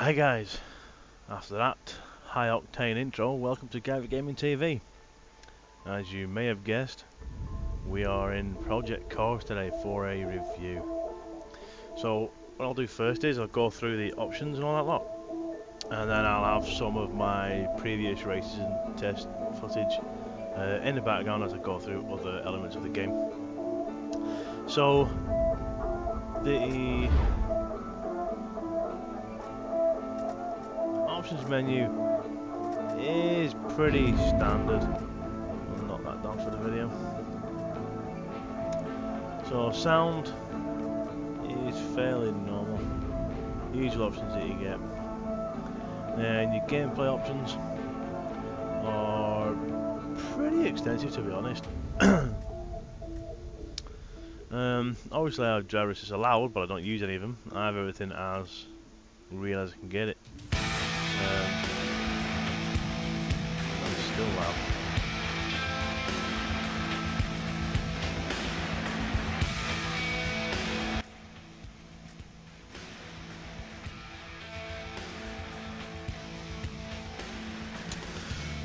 Hi guys, after that high octane intro, welcome to Gavit Gaming TV. As you may have guessed, we are in Project Cars today for a review. So what I'll do first is I'll go through the options and all that lot, and then I'll have some of my previous races and test footage in the background as I go through other elements of the game. So the options menu is pretty standard. I'll knock that down for the video. So sound is fairly normal. The usual options that you get. And your gameplay options are pretty extensive, to be honest. Obviously I have driver assist allowed, but I don't use any of them. I have everything as real as I can get it. It's still loud.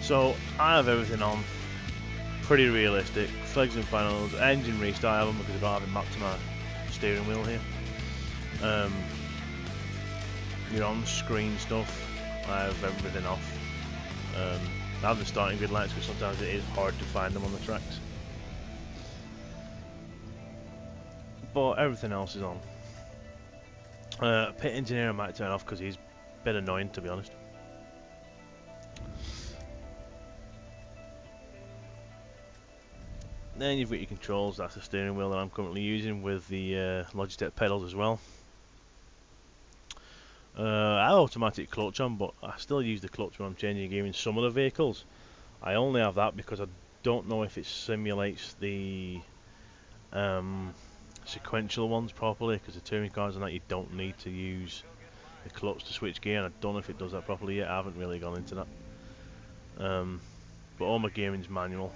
So I have everything on, pretty realistic. Flags and panels, engine restart I have them because I don't have it mapped to my steering wheel here. Your on-screen stuff, I have everything off. I have the starting grid lights because sometimes it is hard to find them on the tracks. But everything else is on. Pit engineer I might turn off because he's a bit annoying, to be honest. Then you've got your controls, that's the steering wheel that I'm currently using with the Logitech pedals as well. I have automatic clutch on, but I still use the clutch when I'm changing gear in some of the vehicles. I only have that because I don't know if it simulates the sequential ones properly, because the touring cars and that you don't need to use the clutch to switch gear, and I don't know if it does that properly yet. I haven't really gone into that. But all my gearing's manual.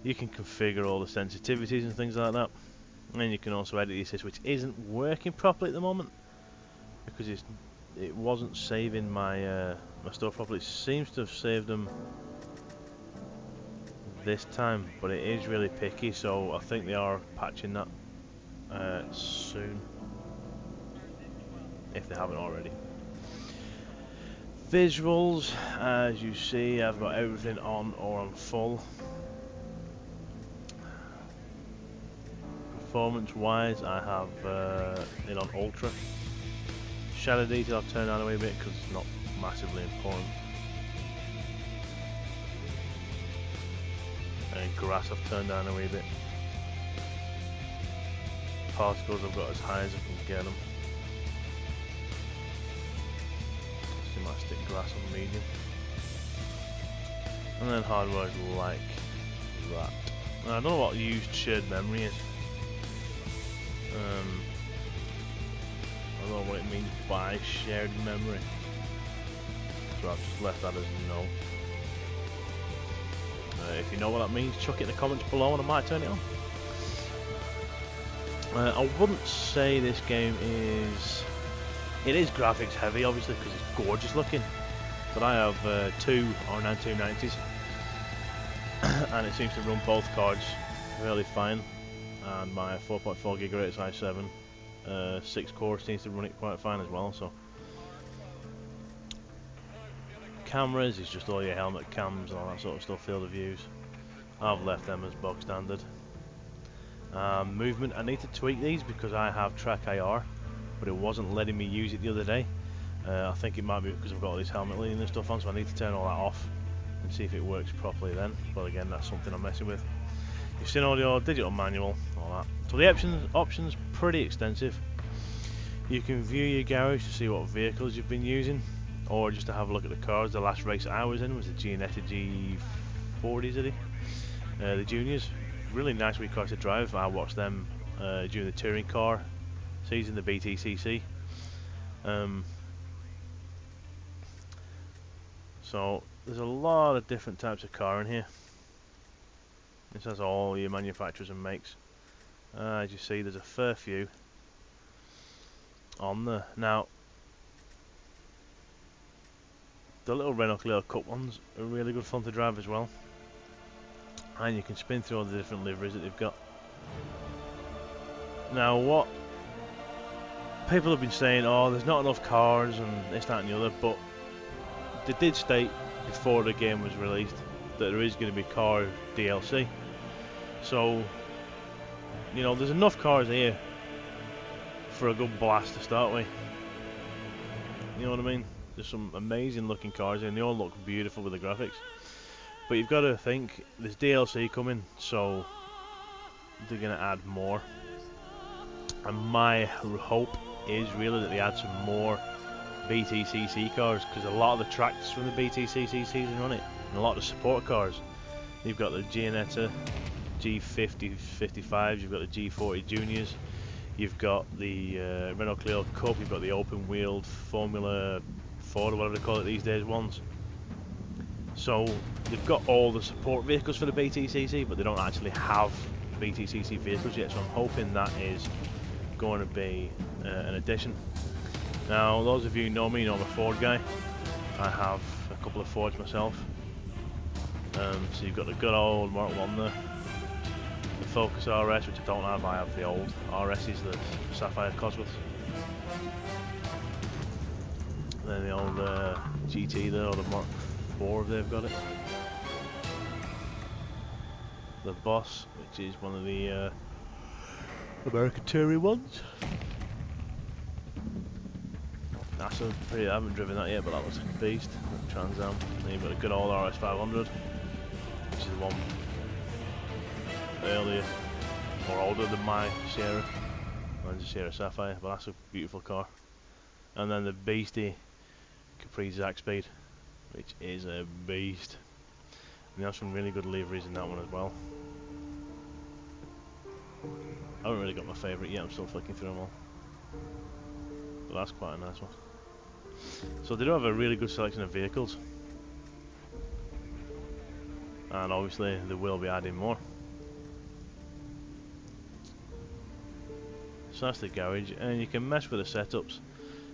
You can configure all the sensitivities and things like that, and you can also edit the assist, which isn't working properly at the moment because it wasn't saving my my stuff properly. It seems to have saved them this time, but it is really picky, so I think they are patching that soon, if they haven't already. Visuals, as you see, I've got everything on or on full. Performance wise, I have it on ultra. Shadow detail I've turned down a wee bit because it's not massively important. And grass I've turned down a wee bit. Particles I've got as high as I can get them. So I might stick grass on medium. And then hardware is like that. And I don't know what used shared memory is. I don't know what it means by shared memory, so I've just left that as no. If you know what that means, chuck it in the comments below and I might turn it on. I wouldn't say this game is... It is graphics heavy, obviously, because it's gorgeous looking. But I have two R9 290s, and it seems to run both cards really fine. And my 4.4 GHz i7 6 core seems to run it quite fine as well. So cameras is just all your helmet cams and all that sort of stuff, field of views. I've left them as bog standard. Movement, I need to tweak these because I have track IR, but it wasn't letting me use it the other day. I think it might be because I've got all this helmet leading and stuff on, so I need to turn all that off and see if it works properly then. But again, that's something I'm messing with. You've seen audio, digital manual, all that. So the options pretty extensive. You can view your garage to see what vehicles you've been using, or just to have a look at the cars. The last race I was in was the Gianetta G40s, is it? The juniors. Really nice wee car to drive. I watched them during the touring car season, the BTCC. So there's a lot of different types of car in here. This has all your manufacturers and makes. As you see, there's a fair few on there. Now, The little Renault Clio Cup ones are really good fun to drive as well. And you can spin through all the different liveries that they've got. Now what people have been saying, oh there's not enough cars and this, that and the other, but they did state before the game was released that there is going to be car DLC. So, you know, there's enough cars here for a good blast to start with. You know what I mean? There's some amazing looking cars and they all look beautiful with the graphics. But you've got to think, there's DLC coming, so they're going to add more. And my hope is really that they add some more BTCC cars, because a lot of the tracks from the BTCC season on it, and a lot of the support cars. You've got the Giannetta G50 55s, you've got the G40 Juniors, you've got the Renault Clio Cup, you've got the open wheeled Formula Ford or whatever they call it these days ones. So they've got all the support vehicles for the BTCC, but they don't actually have BTCC vehicles yet, so I'm hoping that is going to be an addition. Now those of you who know me know I'm a Ford guy. I have a couple of Fords myself. So you've got the good old Mark 1 there, the Focus RS, which I don't have. I have the old RSs, the Sapphire Cosworths. Then the old GT there, or the Mark 4 if they've got it. The Boss, which is one of the American Touring ones. That's a pretty, I haven't driven that yet, but that looks like a beast. Trans Am. Then you've got a good old RS 500, which is the one earlier or older than my Sierra. Mine's a Sierra Sapphire, but that's a beautiful car. And then the beastie Capri Zack Speed, which is a beast. And they have some really good liveries in that one as well. I haven't really got my favourite yet, I'm still flicking through them all. But that's quite a nice one. So they do have a really good selection of vehicles. And obviously they will be adding more. So that's the garage, and you can mess with the setups.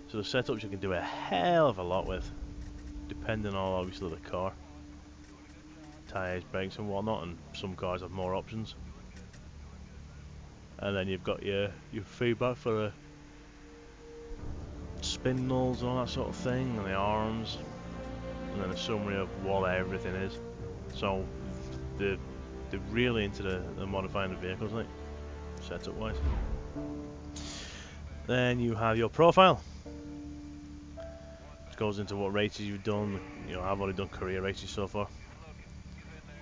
So the setups you can do a hell of a lot with, depending on obviously the car. Tyres, brakes and whatnot, and some cars have more options. And then you've got your feedback for the spindles and all that sort of thing, and the arms, and then a summary of what everything is. So they're really into the modifying the vehicles, like setup wise. Then you have your profile, which goes into what races you've done. You know, I've only done career races so far,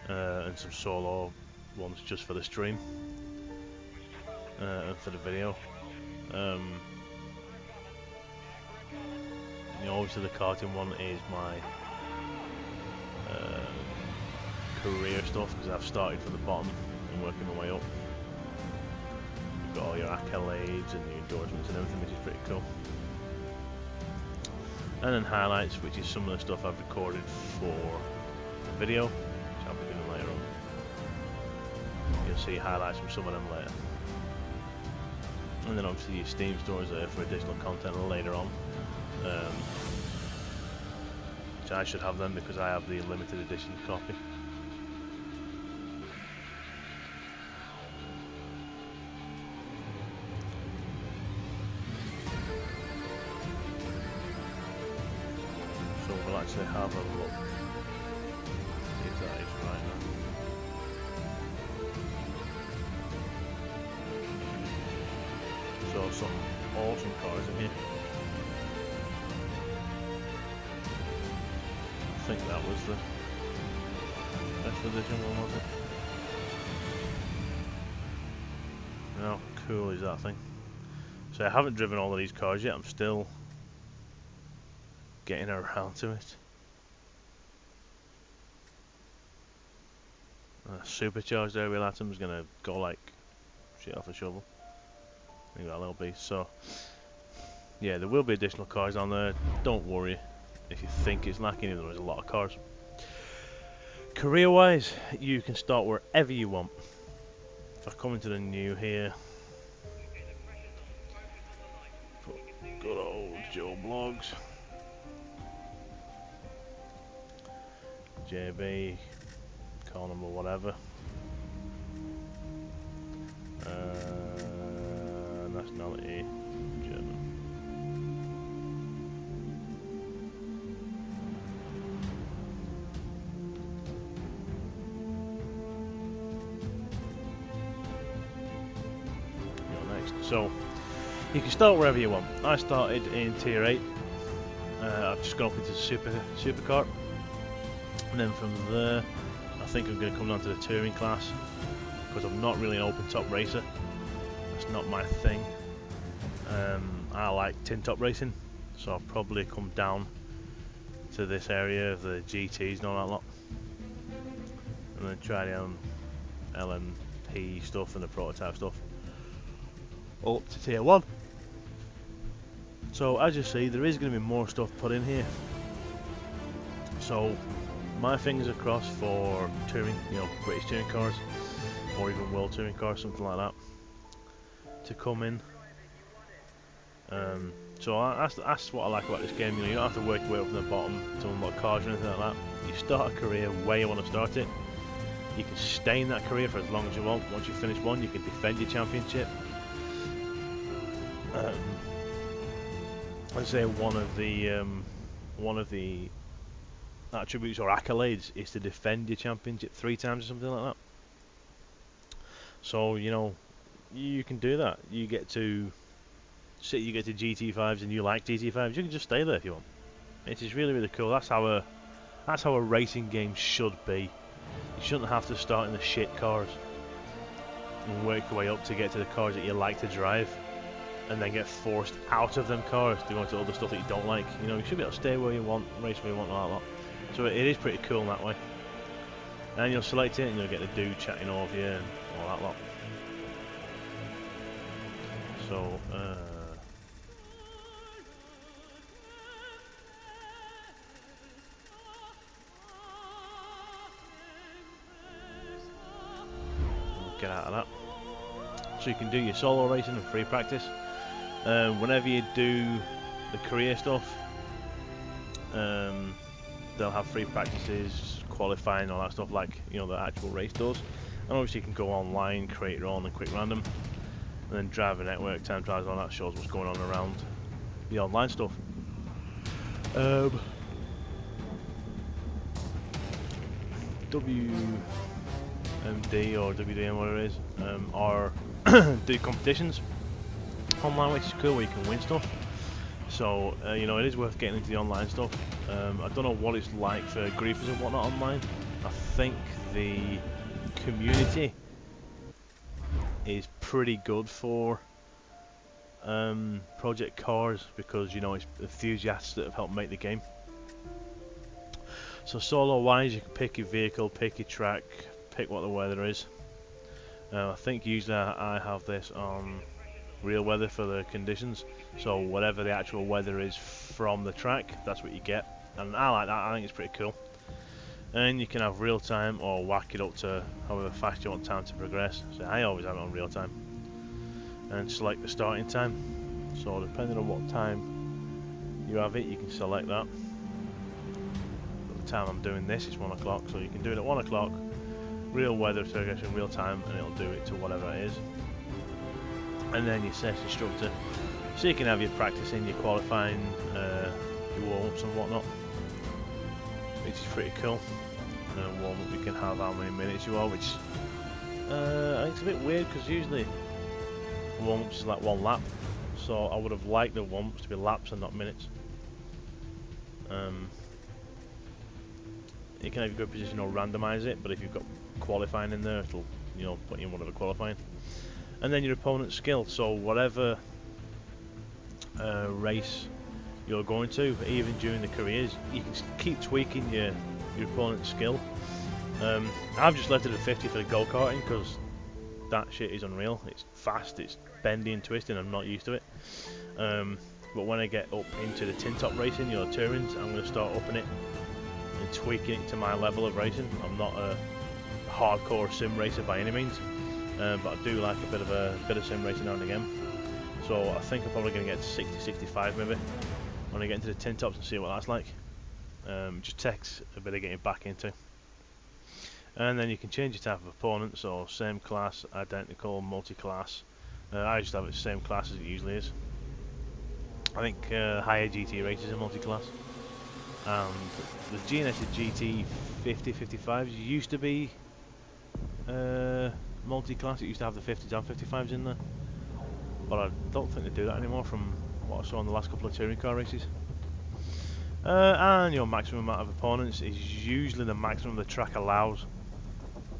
and some solo ones just for the stream and for the video. You know, obviously the karting one is my career stuff, because I've started from the bottom and working my way up. You've got all your accolades and your endorsements and everything, which is pretty cool. And then highlights, which is some of the stuff I've recorded for the video, which I'll be doing later on. You'll see highlights from some of them later. And then obviously your Steam stores there for additional content later on. Which I should have them because I have the limited edition copy. So we'll actually have a look if that is right now. So some awesome cars in here. I think that was the best edition one, was it? How cool is that thing? So I haven't driven all of these cars yet, I'm still getting around to it. Supercharged aerial atom's gonna go like shit off a shovel. Think that little beast. So yeah, there will be additional cars on there, don't worry if you think it's lacking, even though there's a lot of cars. Career wise, you can start wherever you want. If I come into the new here, good old Joe Blogs, JB, call number whatever. Nationality, German. You're next. So, you can start wherever you want. I started in tier 8. I've just gone up into the supercar. And then from there, I think I'm going to come down to the touring class. Because I'm not really an open top racer. That's not my thing. I like tin top racing, so I'll probably come down to this area of the GTs and all that lot, and then try the LMP stuff and the prototype stuff up to tier 1. So as you see, there is going to be more stuff put in here. So my fingers are crossed for touring, British touring cars, or even world touring cars, something like that, to come in. So that's what I like about this game. You don't have to work your way up from the bottom to unlock cars or anything like that. You start a career where you want to start it. You can stay in that career for as long as you want. Once you finish one, you can defend your championship. I'd say one of the attributes or accolades is to defend your championship 3 times or something like that. So you can do that. You get to GT5s and you like GT5s, you can just stay there if you want. It is really, really cool. That's how a racing game should be. You shouldn't have to start in the shit cars and work your way up to get to the cars that you like to drive, and then get forced out of them cars to go into other stuff that you don't like. You should be able to stay where you want, race where you want, all that lot. So it is pretty cool in that way. And you'll select it and you'll get the dude chatting over you and all that lot. So get out of that. So you can do your solo racing and free practice. Whenever you do the career stuff, they'll have free practices, qualifying, all that stuff, like the actual race does. And obviously you can go online, create your own and quick random, and then driver network, time trials, all that shows what's going on around the online stuff. WMD or WDM, whatever it is, are do competitions online, which is cool, where you can win stuff. So it is worth getting into the online stuff. I don't know what it's like for griefers and whatnot online. I think the community is pretty good for Project Cars, because it's enthusiasts that have helped make the game. So solo wise, you can pick your vehicle, pick your track, pick what the weather is. I think usually I have this on real weather for the conditions, so whatever the actual weather is from the track, that's what you get, and I like that. I think it's pretty cool. And you can have real time or whack it up to however fast you want time to progress. So I always have it on real time, and select the starting time. So depending on what time you have it, you can select that. But the time I'm doing this is 1 o'clock, so you can do it at 1 o'clock, real weather progression, real time, and it'll do it to whatever it is. And then your session instructor, so you can have your practicing, your qualifying, your warm-ups and whatnot, which is pretty cool. Warm-up, you can have how many minutes you are, which I think it's a bit weird, because usually warm-ups is like 1 lap, so I would have liked the warm-ups to be laps and not minutes. You can have your good position or randomise it, but if you've got qualifying in there, it'll put you in whatever qualifying. And then your opponent's skill, so whatever race you're going to, even during the careers, you can keep tweaking your opponent's skill. I've just left it at 50 for the go-karting, because that shit is unreal. It's fast, it's bendy and twisting, I'm not used to it. But when I get up into the tin top racing, tourings, I'm going to start upping it and tweaking it to my level of racing. I'm not a hardcore sim racer by any means, but I do like a bit of sim racing now and again. So I think I'm probably going to get to 60, 65 maybe when I get into the tin tops and see what that's like. Just takes a bit of getting back into. And then you can change your type of opponent, so same class, identical, multi-class. I just have it same class as it usually is. I think higher GT races are multi-class. And the Geonetic GT 50-55s used to be multi-class. It used to have the 50s and 55s in there. But I don't think they do that anymore from what I saw in the last couple of touring car races. And your maximum amount of opponents is usually the maximum the track allows.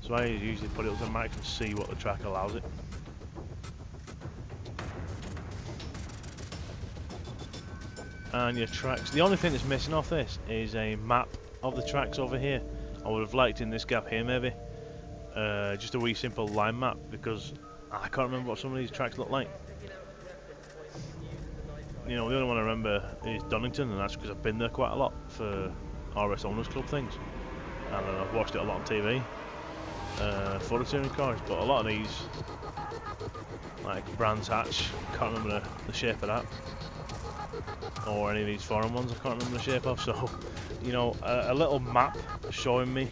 So I usually put it up to max and see what the track allows it. And your tracks, the only thing that's missing off this is a map of the tracks over here. I would have liked in this gap here maybe, just a wee simple line map, because I can't remember what some of these tracks look like. You know, the only one I remember is Donington, and that's because I've been there quite a lot for RS Owners Club things, and I've watched it a lot on TV for the touring cars. But a lot of these, like Brands Hatch, can't remember the shape of that, or any of these foreign ones I can't remember the shape of. So, you know, a little map showing me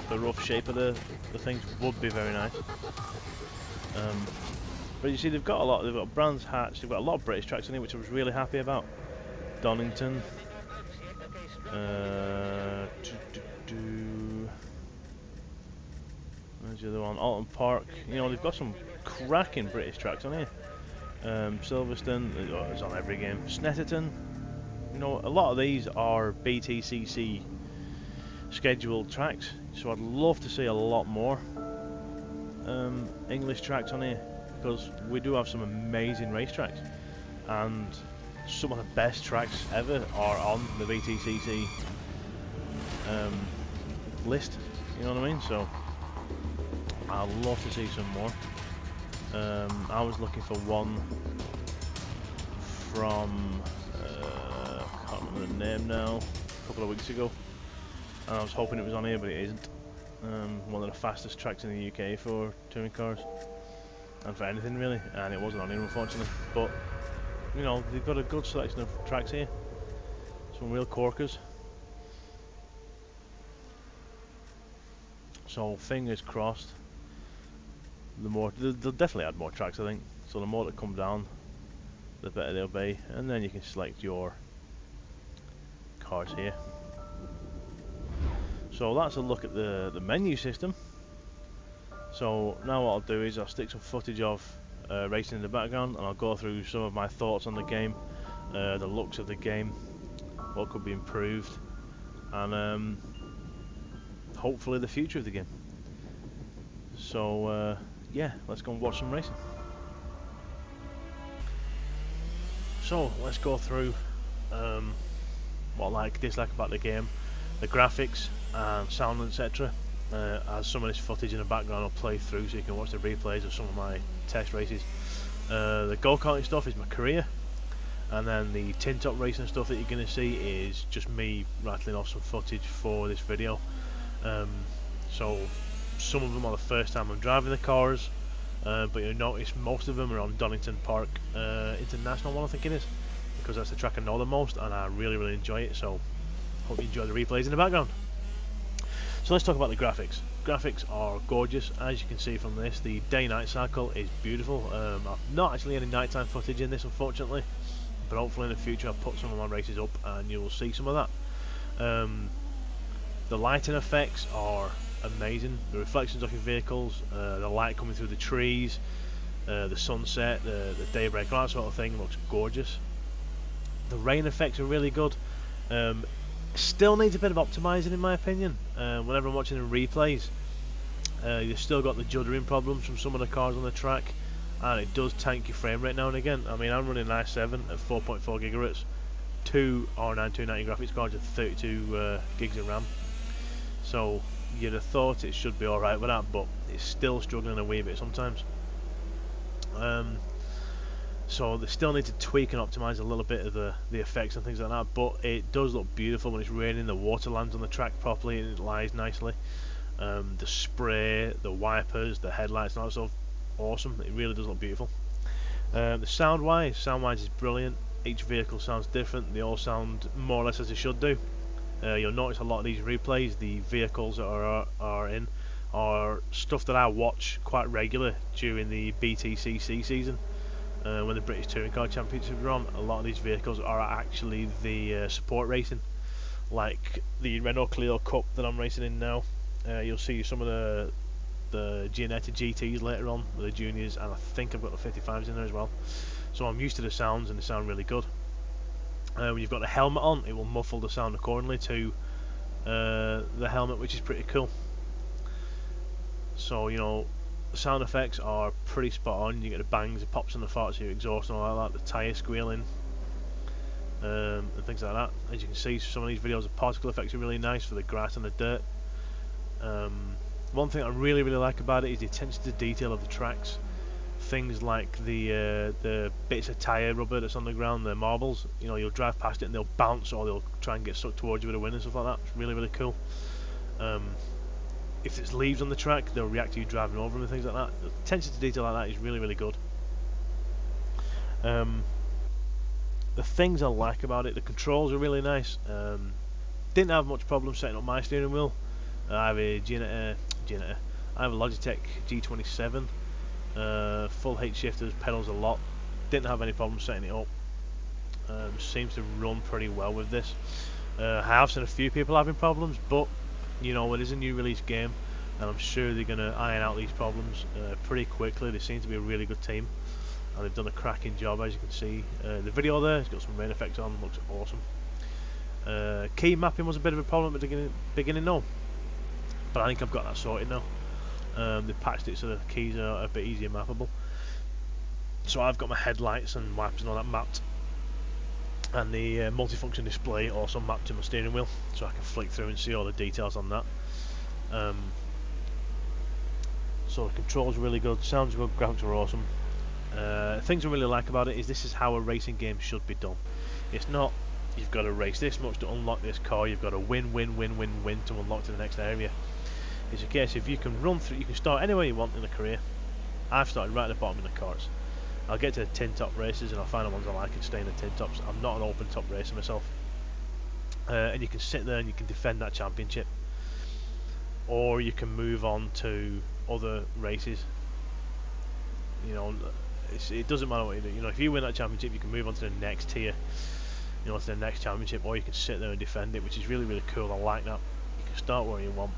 the rough shape of the things would be very nice. But you see, they've got Brands Hatch, they've got a lot of British tracks in here, which I was really happy about. Donington, where's the other one? Alton Park. You know, they've got some cracking British tracks on here. Silverstone, it's on every game. Snetterton, you know, a lot of these are BTCC scheduled tracks, so I'd love to see a lot more English tracks on here, because we do have some amazing racetracks, and some of the best tracks ever are on the BTCC list, you know what I mean? So I'd love to see some more. I was looking for one from, I can't remember the name now, a couple of weeks ago, and I was hoping it was on here, but it isn't. One of the fastest tracks in the UK for touring cars, and for anything really, and it wasn't on here unfortunately. But you know, they've got a good selection of tracks here, some real corkers. So fingers crossed, they'll definitely add more tracks, I think. So the more that come down, the better they'll be, and then you can select your cars here. So that's a look at the menu system. So now what I'll do is I'll stick some footage of racing in the background, and I'll go through some of my thoughts on the game, the looks of the game, what could be improved, and hopefully the future of the game. So yeah, let's go and watch some racing. So let's go through what I like, dislike about the game, the graphics and sound, etc. As some of this footage in the background I'll play through, so you can watch the replays of some of my test races. The go-karting stuff is my career, and then the tin top racing stuff that you're going to see is just me rattling off some footage for this video. So some of them are the first time I'm driving the cars, but you'll notice most of them are on Donington Park International one, I think it is, because that's the track I know the most, and I really enjoy it. So hope you enjoy the replays in the background. So let's talk about the graphics. Graphics are gorgeous, as you can see from this. The day-night cycle is beautiful. I've not actually any nighttime footage in this, unfortunately, but hopefully in the future I'll put some of my races up and you will see some of that. The lighting effects are amazing. The reflections off your vehicles, the light coming through the trees, the sunset, the daybreak, all that sort of thing looks gorgeous. The rain effects are really good. Still needs a bit of optimising in my opinion. Whenever I'm watching the replays, you've still got the juddering problems from some of the cars on the track, and it does tank your frame rate now and again. I mean, I'm running an i7 at 4.4 gigahertz, two R9 290 graphics cards with 32 gigs of RAM, so you'd have thought it should be alright with that, but it's still struggling a wee bit sometimes. So they still need to tweak and optimise a little bit of the effects and things like that, but it does look beautiful when it's raining. The water lands on the track properly and it lies nicely. The spray, the wipers, the headlights and all that stuff, awesome. It really does look beautiful. The sound wise is brilliant. Each vehicle sounds different. They all sound more or less as they should do. You'll notice a lot of these replays, the vehicles that are in, are stuff that I watch quite regularly during the BTCC season. When the British Touring Car Championship are on, a lot of these vehicles are actually the support racing, like the Renault Clio Cup that I'm racing in now. You'll see some of the Giannetta GTs later on, the juniors, and I think I've got the 55s in there as well. So I'm used to the sounds, and they sound really good. When you've got the helmet on, it will muffle the sound accordingly to the helmet, which is pretty cool. So, you know, the sound effects are pretty spot on. You get the bangs, the pops and the farts of your exhaust and all like that, the tyre squealing, and things like that. As you can see, some of these videos, the particle effects are really nice for the grass and the dirt. One thing I really like about it is the attention to detail of the tracks. Things like the bits of tyre rubber that's on the ground, the marbles. You know, you'll drive past it and they'll bounce, or they'll try and get stuck towards you with a wind and stuff like that. It's really cool. If there's leaves on the track, they'll react to you driving over them and things like that. The attention to detail like that is really good. The things I like about it, the controls are really nice. Didn't have much problem setting up my steering wheel. I have a I have a Logitech G27, full H shifters, pedals a lot. Didn't have any problem setting it up. Seems to run pretty well with this. I have seen a few people having problems, but you know, it is a new release game, and I'm sure they're going to iron out these problems pretty quickly. They seem to be a really good team, and they've done a cracking job, as you can see. The video there, it's got some rain effects on, looks awesome. Key mapping was a bit of a problem at the beginning though, but I think I've got that sorted now. They patched it so the keys are a bit easier mappable. So I've got my headlights and wipers and all that mapped, and the multifunction display also mapped to my steering wheel, so I can flick through and see all the details on that. So the controls are really good, sounds good, graphics are awesome. Things I really like about it is this is how a racing game should be done. It's not, you've got to race this much to unlock this car, you've got to win to unlock to the next area. It's a case if you can run through, you can start anywhere you want in a career. I've started right at the bottom in the cars. I'll get to the tin top races and I'll find the ones I like and stay in the tin tops. I'm not an open top racer myself. And you can sit there and you can defend that championship, or you can move on to other races. You know, it doesn't matter what you do. You know, if you win that championship, you can move on to the next tier, you know, to the next championship, or you can sit there and defend it, which is really cool. I like that. You can start where you want.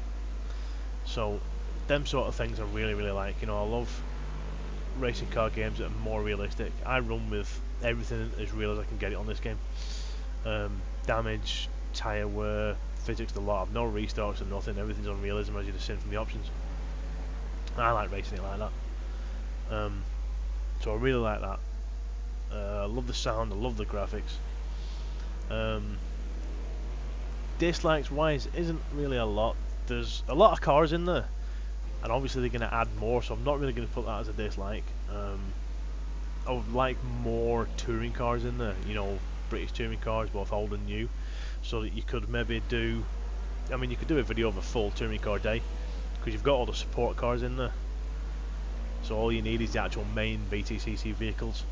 So them sort of things I really like. You know, I love racing car games that are more realistic. I run with everything as real as I can get it on this game. Damage, tyre wear, physics, the lot. I've no restarts and nothing. Everything's on realism, as you've seen from the options. I like racing it like that. So I really like that. I love the sound, I love the graphics. Dislikes wise isn't really a lot. There's a lot of cars in there, and obviously they're going to add more, so I'm not really going to put that as a dislike. I would like more touring cars in there, you know, British touring cars, both old and new, so that you could maybe do, I mean, you could do a video of a full touring car day, because you've got all the support cars in there. So all you need is the actual main BTCC vehicles,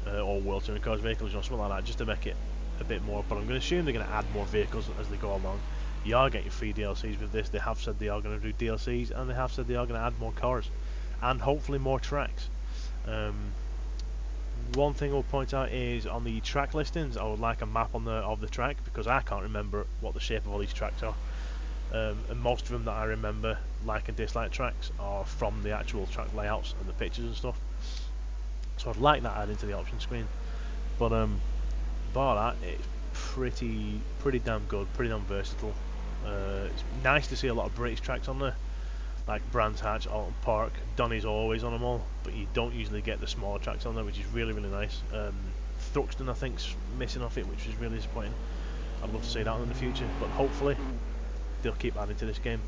or World Touring Cars vehicles, you know, something like that, just to make it a bit more. But I'm going to assume they're going to add more vehicles as they go along. You are getting free DLCs with this. They have said they are going to do DLCs, and they have said they are going to add more cars, and hopefully more tracks. One thing I'll point out is on the track listings, I would like a map on of the track, because I can't remember what the shape of all these tracks are. And most of them that I remember, like and dislike tracks, are from the actual track layouts and the pictures and stuff. So I'd like that added to the option screen. But bar that, it's pretty damn good, pretty damn versatile. It's nice to see a lot of British tracks on there, like Brands Hatch, Alton Park. Donny's always on them all, but you don't usually get the smaller tracks on there, which is really nice. Thruxton, I think's missing off it, which is really disappointing. I'd love to see that in the future, but hopefully they'll keep adding to this game.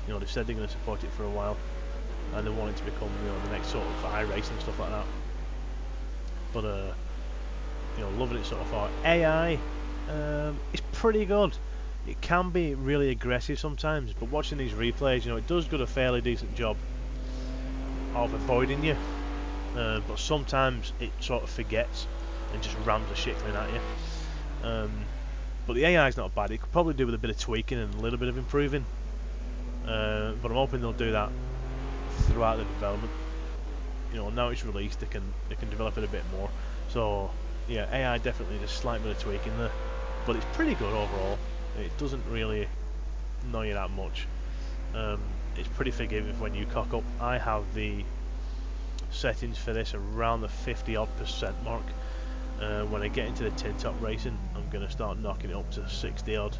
You know, they've said they're going to support it for a while, and they want it to become, you know, the next sort of iRacing and stuff like that. But you know, loving it so far. AI is pretty good. It can be really aggressive sometimes, but watching these replays, you know, it does do a fairly decent job of avoiding you. But sometimes it sort of forgets and just rams the shit clean at you. But the AI is not bad. It could probably do with a bit of tweaking and a little bit of improving. But I'm hoping they'll do that throughout the development. You know, now it's released, they can develop it a bit more. So yeah, AI definitely just a slight bit of tweaking there, but it's pretty good overall. It doesn't really annoy you that much. It's pretty forgiving when you cock up. I have the settings for this around the 50% mark. When I get into the tin top racing, I'm going to start knocking it up to 60 odd,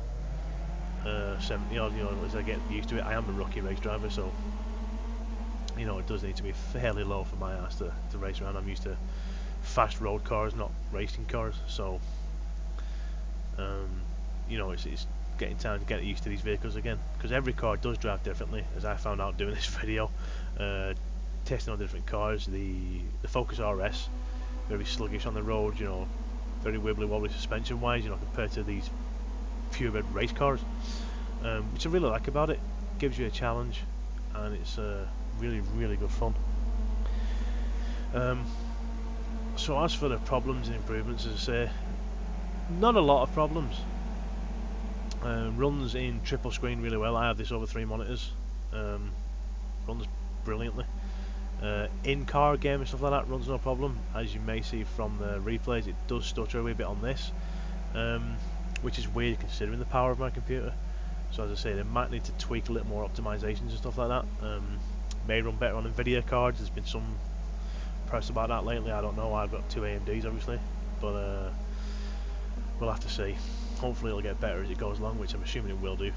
70 odd, you know, as I get used to it. I am a rookie race driver, so you know, it does need to be fairly low for my ass to race around. I'm used to fast road cars, not racing cars, so you know, it's getting time to get used to these vehicles again, because every car does drive differently, as I found out doing this video, testing on different cars. The Focus RS, very sluggish on the road, you know, very wibbly wobbly suspension wise, you know, compared to these purebred race cars, which I really like about it. Gives you a challenge, and it's really good fun. So as for the problems and improvements, as I say, not a lot of problems. Runs in triple screen really well. I have this over 3 monitors. Runs brilliantly. In-car game and stuff like that runs no problem. As you may see from the replays, it does stutter a wee bit on this, which is weird considering the power of my computer. So as I say, they might need to tweak a little more optimizations and stuff like that. May run better on Nvidia cards. There's been some press about that lately. I don't know. I've got 2 AMDs obviously, but we'll have to see. Hopefully it'll get better as it goes along, which I'm assuming it will do.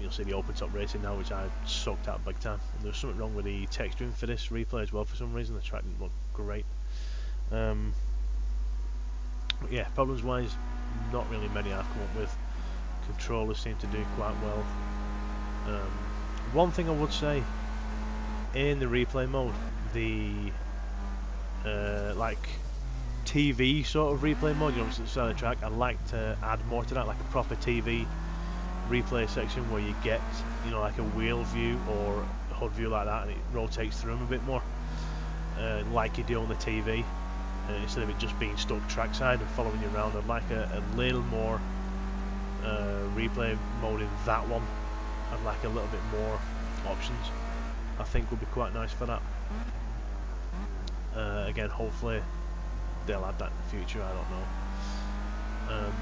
You'll see the open top racing now, which I sucked out big time. And there's something wrong with the texturing for this replay as well for some reason. The track didn't look great. But yeah, problems wise, not really many I've come up with. Controllers seem to do quite well. One thing I would say, in the replay mode, the like TV sort of replay mode, you know, the start of the track, I'd like to add more to that, like a proper TV replay section where you get, you know, like a wheel view or a HUD view like that, and it rotates through them a bit more, like you do on the TV, instead of it just being stuck trackside and following you around. I'd like a little more replay mode in that one. I'd like a little bit more options. I think would be quite nice for that. Again, hopefully they'll add that in the future, I don't know.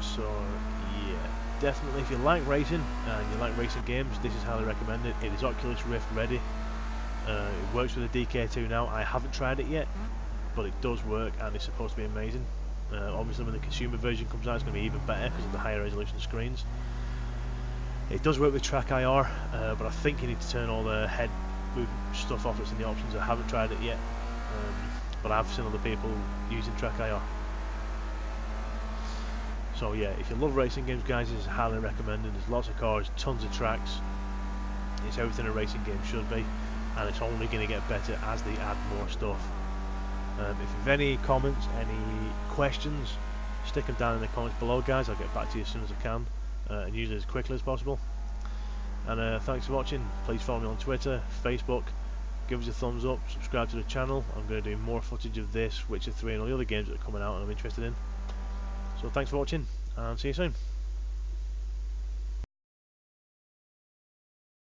So yeah, definitely if you like racing and you like racing games, this is highly recommended. It is Oculus Rift ready. It works with the DK2 now. I haven't tried it yet, but it does work and it's supposed to be amazing. Obviously when the consumer version comes out, it's going to be even better because of the higher resolution screens. It does work with Track IR, but I think you need to turn all the head movement stuff off that's in the options. I haven't tried it yet, but I've seen other people using Track IR. So yeah, if you love racing games, guys, this is highly recommended. There's lots of cars, tons of tracks. It's everything a racing game should be, and it's only going to get better as they add more stuff. If you have any comments, any questions, stick them down in the comments below, guys. I'll get back to you as soon as I can, and usually as quickly as possible. And thanks for watching. Please follow me on Twitter, Facebook, give us a thumbs up, subscribe to the channel. I'm going to do more footage of this, Witcher 3 and all the other games that are coming out and I'm interested in. So thanks for watching, and see you soon.